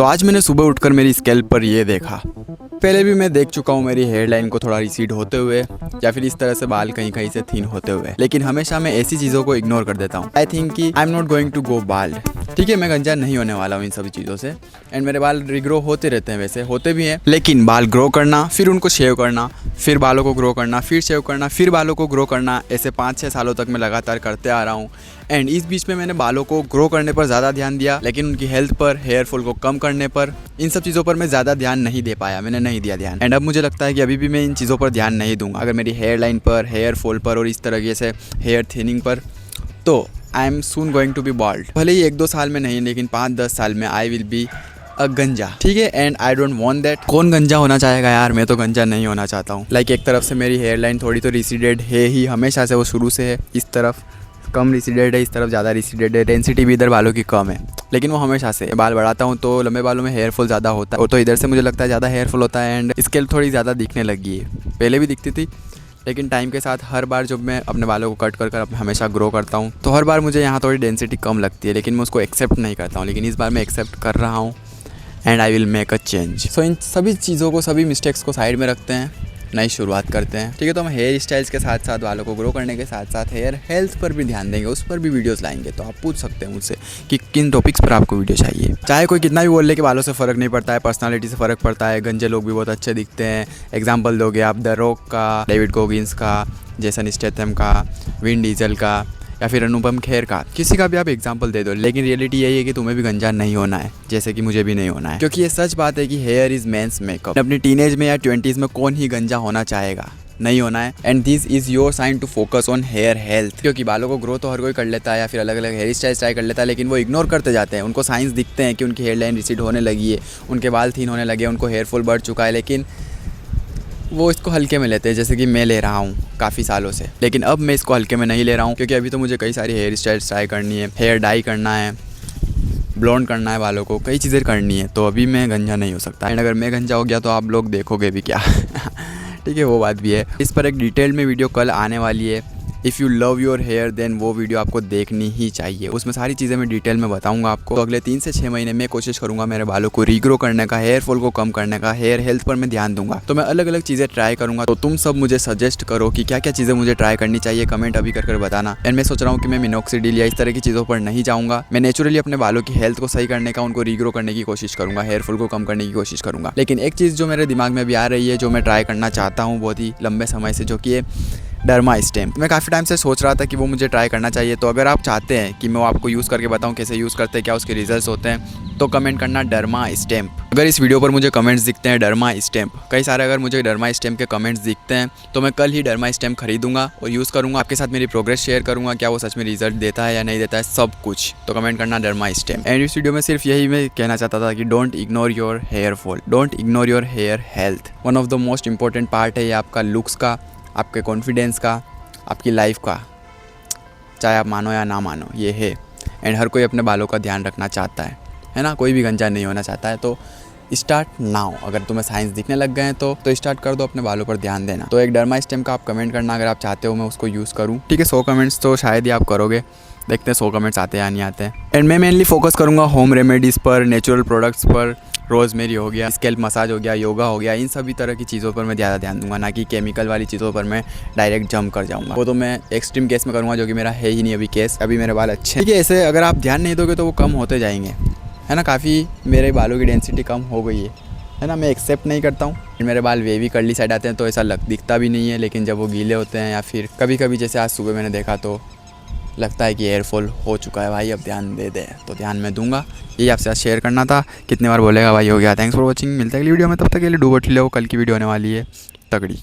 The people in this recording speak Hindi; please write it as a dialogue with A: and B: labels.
A: तो आज मैंने सुबह उठकर मेरी स्कैल्प पर ये देखा। पहले भी मैं देख चुका हूँ मेरी हेयर लाइन को थोड़ा रिसीड होते हुए या फिर इस तरह से बाल कहीं कहीं से थिन होते हुए, लेकिन हमेशा मैं ऐसी चीज़ों को इग्नोर कर देता हूँ। आई थिंक कि I am not going to go bald. ठीक है, मैं गंजा नहीं होने वाला हूँ इन सभी चीज़ों से। एंड मेरे बाल रिग्रो होते रहते हैं, वैसे होते भी हैं, लेकिन बाल ग्रो करना, फिर उनको शेव करना, फिर बालों को ग्रो करना, फिर शेव करना, फिर बालों को ग्रो करना, ऐसे 5-6 सालों तक मैं लगातार करते आ रहा हूँ। एंड इस बीच में मैंने बालों को ग्रो करने पर ज़्यादा ध्यान दिया, लेकिन उनकी हेल्थ पर, हेयर फॉल को कम करने पर, इन सब चीज़ों पर मैं ज़्यादा ध्यान नहीं दे पाया, मैंने नहीं दिया ध्यान। एंड अब मुझे लगता है कि अभी भी मैं इन चीज़ों पर ध्यान नहीं दूंगा। अगर मेरी हेयर लाइन पर, हेयर फॉल पर और इस तरीके से हेयर थिनिंग पर, तो I am soon going to be bald. भले ही 1-2 साल में नहीं, लेकिन 5-10 साल में आई विल बी अ गंजा। ठीक है, and I don't want that. कौन गंजा होना चाहेगा यार, मैं तो गंजा नहीं होना चाहता हूँ। लाइक एक तरफ से मेरी हेयर लाइन थोड़ी तो रिसीडेड है ही, हमेशा से वो शुरू से है। इस तरफ कम रिसीडेड है, इस तरफ ज़्यादा रिसीडेड है। डेंसिटी भी इधर बालों की कम है, लेकिन वो हमेशा से। बाल बढ़ाता हूँ तो लंबे बालों में हेयर फॉल ज़्यादा होता है, वो तो इधर से मुझे लगता है ज़्यादा हेयर फॉल होता है। एंड स्कैल्प थोड़ी ज़्यादा दिखने लगी है, पहले भी दिखती थी, लेकिन टाइम के साथ हर बार जब मैं अपने बालों को कट कर हमेशा ग्रो करता हूँ तो हर बार मुझे यहाँ थोड़ी डेंसिटी कम लगती है, लेकिन मैं उसको एक्सेप्ट नहीं करता हूँ। लेकिन इस बार मैं एक्सेप्ट कर रहा हूँ and I will make a change. So इन सभी चीज़ों को, सभी मिस्टेक्स को साइड में रखते हैं, नई शुरुआत करते हैं। ठीक है, तो हम हेयर स्टाइल्स के साथ साथ, बालों को ग्रो करने के साथ साथ हेयर हेल्थ पर भी ध्यान देंगे, उस पर भी वीडियोस लाएंगे। तो आप पूछ सकते हैं मुझसे कि किन टॉपिक्स पर आपको वीडियो चाहिए। चाहे कोई कितना भी बोल ले कि बालों से फ़र्क नहीं पड़ता है, पर्सनालिटी से फ़र्क पड़ता है, गंजे लोग भी बहुत अच्छे दिखते हैं। एग्जाम्पल दोगे आप द रॉक का, डेविड गोगिंस का, जेसन स्टेथम का, विन डीजल का, या फिर अनुपम खेर का, किसी का भी आप एग्जाम्पल दे दो। लेकिन रियलिटी यही है कि तुम्हें भी गंजा नहीं होना है, जैसे कि मुझे भी नहीं होना है। क्योंकि ये सच बात है कि हेयर इज़ मेंस मेकअप। अपनी टीनेज में या 20s में कौन ही गंजा होना चाहेगा, नहीं होना है। And this is your sign to focus on hair health. क्योंकि बालों को ग्रो तो हर कोई कर लेता है या फिर अलग अलग हेयर स्टाइल ट्राई कर लेता है, लेकिन वो इग्नोर करते जाते हैं। उनको साइंस दिखते हैं कि उनकी हेयर लाइन रिसीड होने लगी है, उनके बाल थिन होने लगे, उनको हेयर फॉल बढ़ चुका है, लेकिन वो इसको हल्के में लेते हैं, जैसे कि मैं ले रहा हूँ काफ़ी सालों से। लेकिन अब मैं इसको हल्के में नहीं ले रहा हूँ, क्योंकि अभी तो मुझे कई सारी हेयर स्टाइल्स ट्राई करनी है, हेयर डाई करना है, ब्लॉन्ड करना है बालों को, कई चीज़ें करनी है। तो अभी मैं गंजा नहीं हो सकता। एंड अगर मैं गंजा हो गया तो आप लोग देखोगे भी क्या। ठीक है, वो बात भी है। इस पर एक डिटेल में वीडियो कल आने वाली है। If you love your hair then वो वीडियो आपको देखनी ही चाहिए। उसमें सारी चीज़ें मैं डिटेल में बताऊंगा आपको। तो अगले 3 से 6 महीने में कोशिश करूंगा मेरे बालों को रीग्रो करने का, हेयर फॉल को कम करने का, हेयर हेल्थ पर मैं ध्यान दूंगा। तो मैं अलग अलग चीज़ें ट्राई करूंगा। तो तुम सब मुझे सजेस्ट करो कि क्या क्या चीज़ें मुझे ट्राई करनी चाहिए, कमेंट अभी कर बताना। एंड मैं सोच रहा हूँ कि मैं मिनोक्सिडिल या इस तरह की चीज़ों पर नहीं जाऊँगा। मैं नेचुरली अपने बालों की हेल्थ को सही करने का, उनको रीग्रो करने की कोशिश करूँगा, हेयर फॉल को कम करने की कोशिश करूँगा। लेकिन एक चीज़ जो मेरे दिमाग में भी आ रही है, जो मैं ट्राई करना चाहता हूँ बहुत ही लंबे समय से, जो कि है डर्मा स्टेम। मैं काफ़ी टाइम से सोच रहा था कि वो मुझे ट्राई करना चाहिए। तो अगर आप चाहते हैं कि मैं आपको यूज़ करके बताऊं कैसे यूज़ करते हैं, क्या उसके रिजल्ट्स होते हैं, तो कमेंट करना डर्मा स्टेम। अगर इस वीडियो पर मुझे कमेंट्स दिखते हैं डर्मा स्टेम, कई सारे अगर मुझे डर्मा स्टेम के कमेंट्स दिखते हैं, तो मैं कल ही डर्मा स्टेम खरीदूंगा और यूज़ करूँगा। आपके साथ मेरी प्रोग्रेस शेयर करूँगा, क्या वो सच में रिजल्ट देता है या नहीं देता है, सब कुछ। तो कमेंट करना डर्मा स्टेम। एंड इस वीडियो में सिर्फ यही मैं कहना चाहता था कि don't ignore your hair fall, don't ignore your hair health. One of the most important part है ये आपका लुक्स का, आपके कॉन्फिडेंस का, आपकी लाइफ का, चाहे आप मानो या ना मानो, ये है। एंड हर कोई अपने बालों का ध्यान रखना चाहता है ना, कोई भी गंजा नहीं होना चाहता है। तो स्टार्ट नाउ। अगर तुम्हें साइंस दिखने लग गए हैं तो स्टार्ट कर दो अपने बालों पर ध्यान देना। तो एक डर्मा स्टेम का आप कमेंट करना अगर आप चाहते हो मैं उसको यूज़ करूँ। ठीक है, 100 कमेंट्स तो शायद ही आप करोगे, देखते हैं 100 कमेंट्स आते हैं या नहीं आते हैं। एंड मैं मेनली फोकस करूँगा होम रेमेडीज़ पर, नेचुरल प्रोडक्ट्स पर। रोज़मेरी हो गया, स्कैल्प मसाज हो गया, योगा हो गया, इन सभी तरह की चीज़ों पर मैं ज़्यादा ध्यान दूंगा, ना कि केमिकल वाली चीज़ों पर मैं डायरेक्ट जंप कर जाऊंगा। वो तो मैं एक्सट्रीम केस में करूँगा, जो कि मेरा है ही नहीं अभी केस। अभी मेरे बाल अच्छे हैं। ठीक है, ऐसे अगर आप ध्यान नहीं दोगे तो वो कम होते जाएंगे, है ना। काफ़ी मेरे बालों की डेंसिटी कम हो गई है ना। मैं एक्सेप्ट नहीं करता हूँ। मेरे बाल वेवी कर्ली साइड आते हैं तो ऐसा दिखता भी नहीं है, लेकिन जब वो गीले होते हैं या फिर कभी कभी जैसे आज सुबह मैंने देखा तो लगता है कि हेयर फॉल हो चुका है भाई, अब ध्यान दे दे। तो ध्यान मैं दूंगा, यही आपसे आज शेयर करना था। कितने बार बोलेगा भाई हो गया। थैंक्स फॉर वॉचिंग, मिलता है अगली वीडियो में, तब तक के लिए डू बट लो। कल की वीडियो होने वाली है तगड़ी।